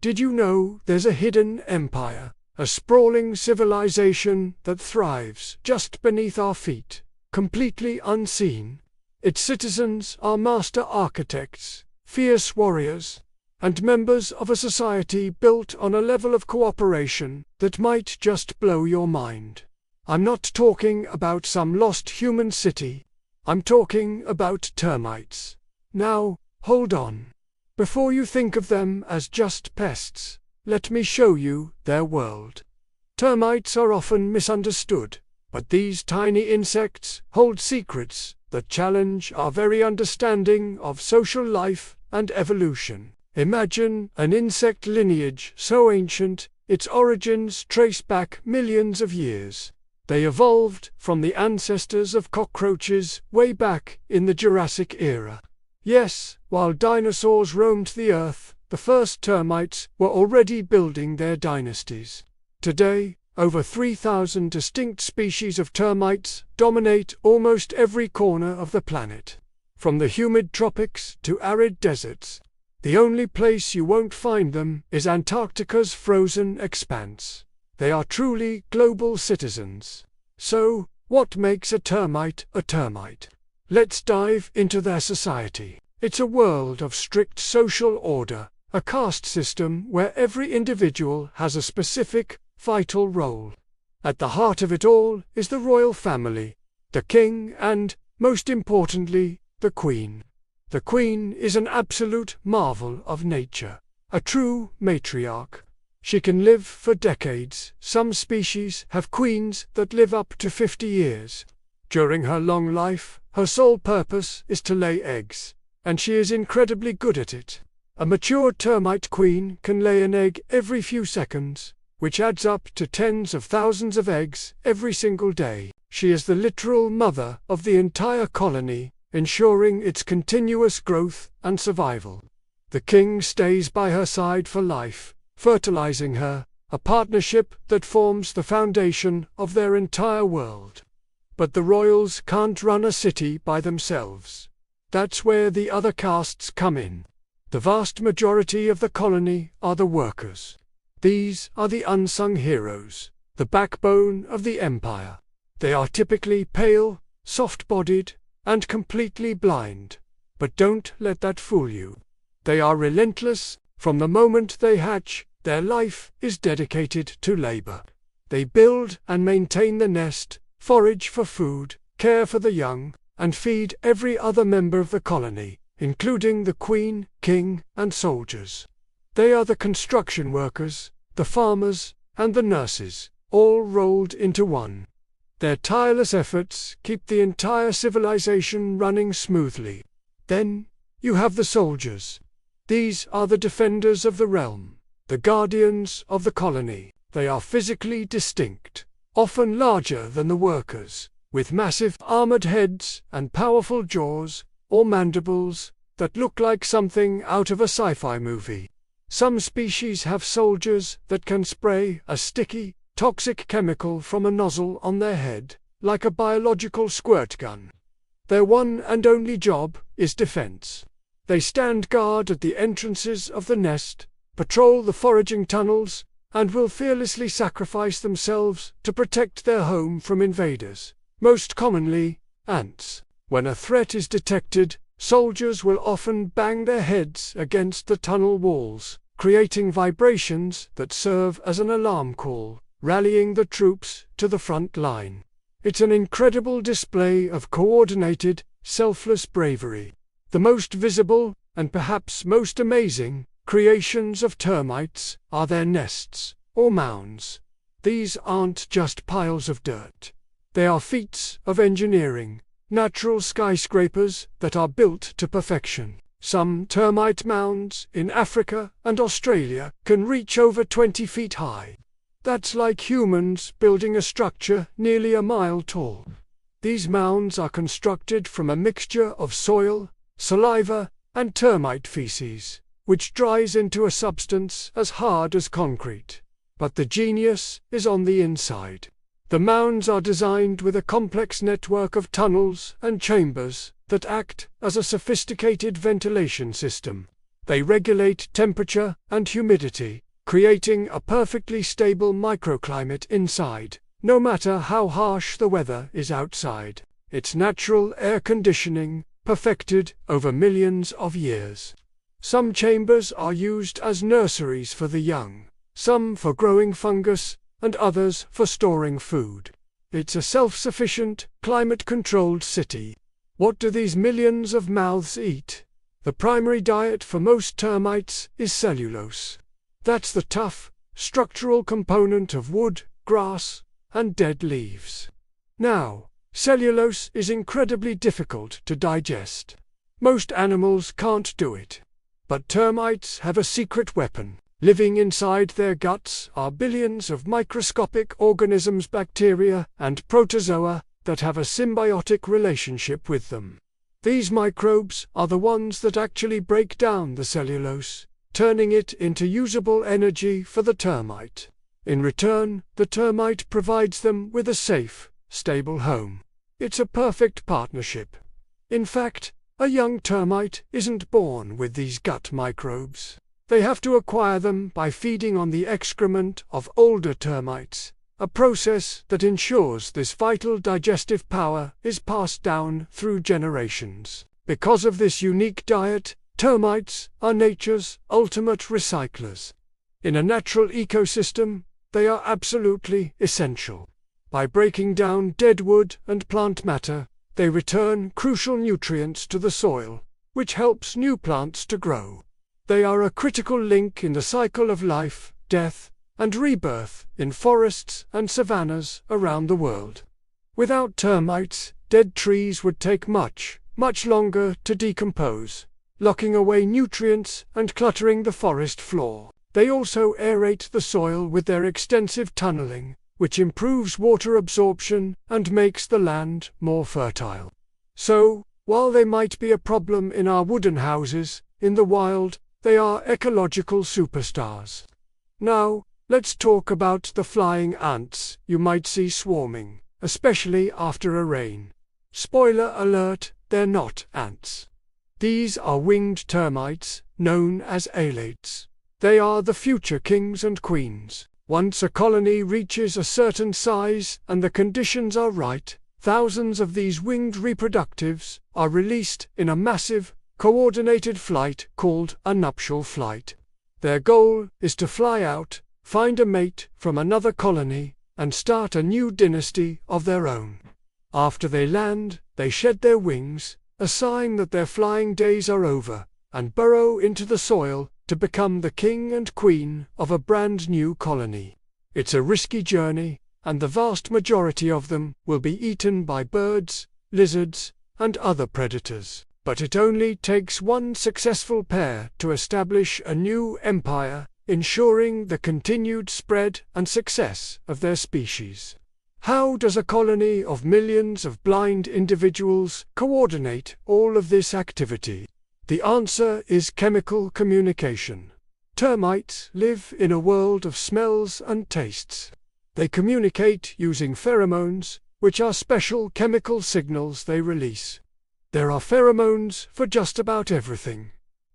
Did you know there's a hidden empire, a sprawling civilization that thrives just beneath our feet, completely unseen? Its citizens are master architects, fierce warriors, and members of a society built on a level of cooperation that might just blow your mind. I'm not talking about some lost human city. I'm talking about termites. Now, hold on. Before you think of them as just pests, let me show you their world. Termites are often misunderstood, but these tiny insects hold secrets that challenge our very understanding of social life and evolution. Imagine an insect lineage so ancient, its origins trace back millions of years. They evolved from the ancestors of cockroaches way back in the Jurassic era. Yes, while dinosaurs roamed the earth, the first termites were already building their dynasties. Today, over 3,000 distinct species of termites dominate almost every corner of the planet. From the humid tropics to arid deserts, the only place you won't find them is Antarctica's frozen expanse. They are truly global citizens. So, what makes a termite a termite? Let's dive into their society. It's a world of strict social order, a caste system where every individual has a specific, vital role. At the heart of it all is the royal family, the king and, most importantly, the queen. The queen is an absolute marvel of nature, a true matriarch. She can live for decades. Some species have queens that live up to 50 years. During her long life, her sole purpose is to lay eggs, and she is incredibly good at it. A mature termite queen can lay an egg every few seconds, which adds up to tens of thousands of eggs every single day. She is the literal mother of the entire colony, ensuring its continuous growth and survival. The king stays by her side for life, fertilizing her, a partnership that forms the foundation of their entire world. But the royals can't run a city by themselves. That's where the other castes come in. The vast majority of the colony are the workers. These are the unsung heroes, the backbone of the empire. They are typically pale, soft-bodied, and completely blind. But don't let that fool you. They are relentless. From the moment they hatch, their life is dedicated to labor. They build and maintain the nest, forage for food, care for the young, and feed every other member of the colony, including the queen, king, and soldiers. They are the construction workers, the farmers, and the nurses, all rolled into one. Their tireless efforts keep the entire civilization running smoothly. Then, you have the soldiers. These are the defenders of the realm, the guardians of the colony. They are physically distinct, often larger than the workers, with massive armored heads and powerful jaws, or mandibles, that look like something out of a sci-fi movie. Some species have soldiers that can spray a sticky, toxic chemical from a nozzle on their head, like a biological squirt gun. Their one and only job is defense. They stand guard at the entrances of the nest, patrol the foraging tunnels, and will fearlessly sacrifice themselves to protect their home from invaders, most commonly, ants. When a threat is detected, soldiers will often bang their heads against the tunnel walls, creating vibrations that serve as an alarm call, rallying the troops to the front line. It's an incredible display of coordinated, selfless bravery. The most visible, and perhaps most amazing, creations of termites are their nests, or mounds. These aren't just piles of dirt. They are feats of engineering, natural skyscrapers that are built to perfection. Some termite mounds in Africa and Australia can reach over 20 feet high. That's like humans building a structure nearly a mile tall. These mounds are constructed from a mixture of soil, saliva, and termite feces, which dries into a substance as hard as concrete. But the genius is on the inside. The mounds are designed with a complex network of tunnels and chambers that act as a sophisticated ventilation system. They regulate temperature and humidity, creating a perfectly stable microclimate inside, no matter how harsh the weather is outside. It's natural air conditioning, perfected over millions of years. Some chambers are used as nurseries for the young, some for growing fungus, and others for storing food. It's a self-sufficient, climate-controlled city. What do these millions of mouths eat? The primary diet for most termites is cellulose. That's the tough, structural component of wood, grass, and dead leaves. Now, cellulose is incredibly difficult to digest. Most animals can't do it. But termites have a secret weapon. Living inside their guts are billions of microscopic organisms, bacteria, and protozoa that have a symbiotic relationship with them. These microbes are the ones that actually break down the cellulose, turning it into usable energy for the termite. In return, the termite provides them with a safe, stable home. It's a perfect partnership. In fact, a young termite isn't born with these gut microbes. They have to acquire them by feeding on the excrement of older termites, a process that ensures this vital digestive power is passed down through generations. Because of this unique diet, termites are nature's ultimate recyclers. In a natural ecosystem, they are absolutely essential. By breaking down dead wood and plant matter, they return crucial nutrients to the soil, which helps new plants to grow. They are a critical link in the cycle of life, death, and rebirth in forests and savannas around the world. Without termites, dead trees would take much longer to decompose, locking away nutrients and cluttering the forest floor. They also aerate the soil with their extensive tunneling, which improves water absorption and makes the land more fertile. So, while they might be a problem in our wooden houses, in the wild, they are ecological superstars. Now, let's talk about the flying ants you might see swarming, especially after a rain. Spoiler alert, they're not ants. These are winged termites, known as alates. They are the future kings and queens. Once a colony reaches a certain size and the conditions are right, thousands of these winged reproductives are released in a massive, coordinated flight called a nuptial flight. Their goal is to fly out, find a mate from another colony, and start a new dynasty of their own. After they land, they shed their wings, a sign that their flying days are over, and burrow into the soil to become the king and queen of a brand new colony. It's a risky journey, and the vast majority of them will be eaten by birds, lizards, and other predators. But it only takes one successful pair to establish a new empire, ensuring the continued spread and success of their species. How does a colony of millions of blind individuals coordinate all of this activity? The answer is chemical communication. Termites live in a world of smells and tastes. They communicate using pheromones, which are special chemical signals they release. There are pheromones for just about everything.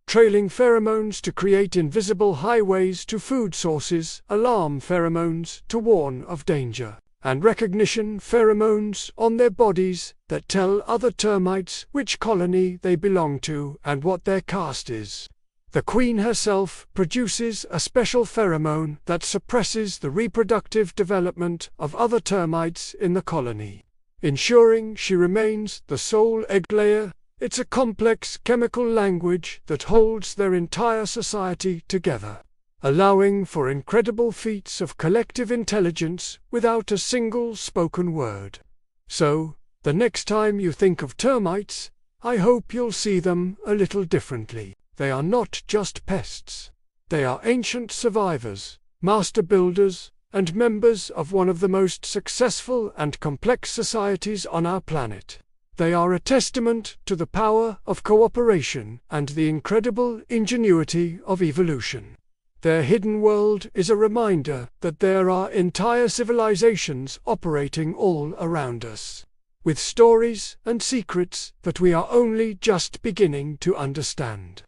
Trailing pheromones to create invisible highways to food sources, alarm pheromones to warn of danger, and recognition pheromones on their bodies that tell other termites which colony they belong to and what their caste is. The queen herself produces a special pheromone that suppresses the reproductive development of other termites in the colony, ensuring she remains the sole egg layer. It's a complex chemical language that holds their entire society together, allowing for incredible feats of collective intelligence without a single spoken word. So, the next time you think of termites, I hope you'll see them a little differently. They are not just pests. They are ancient survivors, master builders, and members of one of the most successful and complex societies on our planet. They are a testament to the power of cooperation and the incredible ingenuity of evolution. Their hidden world is a reminder that there are entire civilizations operating all around us, with stories and secrets that we are only just beginning to understand.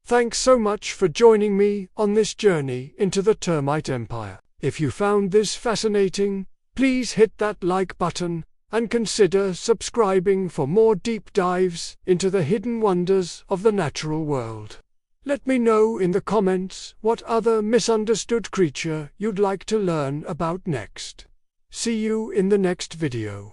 Thanks so much for joining me on this journey into the termite empire. If you found this fascinating, please hit that like button and consider subscribing for more deep dives into the hidden wonders of the natural world. Let me know in the comments what other misunderstood creature you'd like to learn about next. See you in the next video.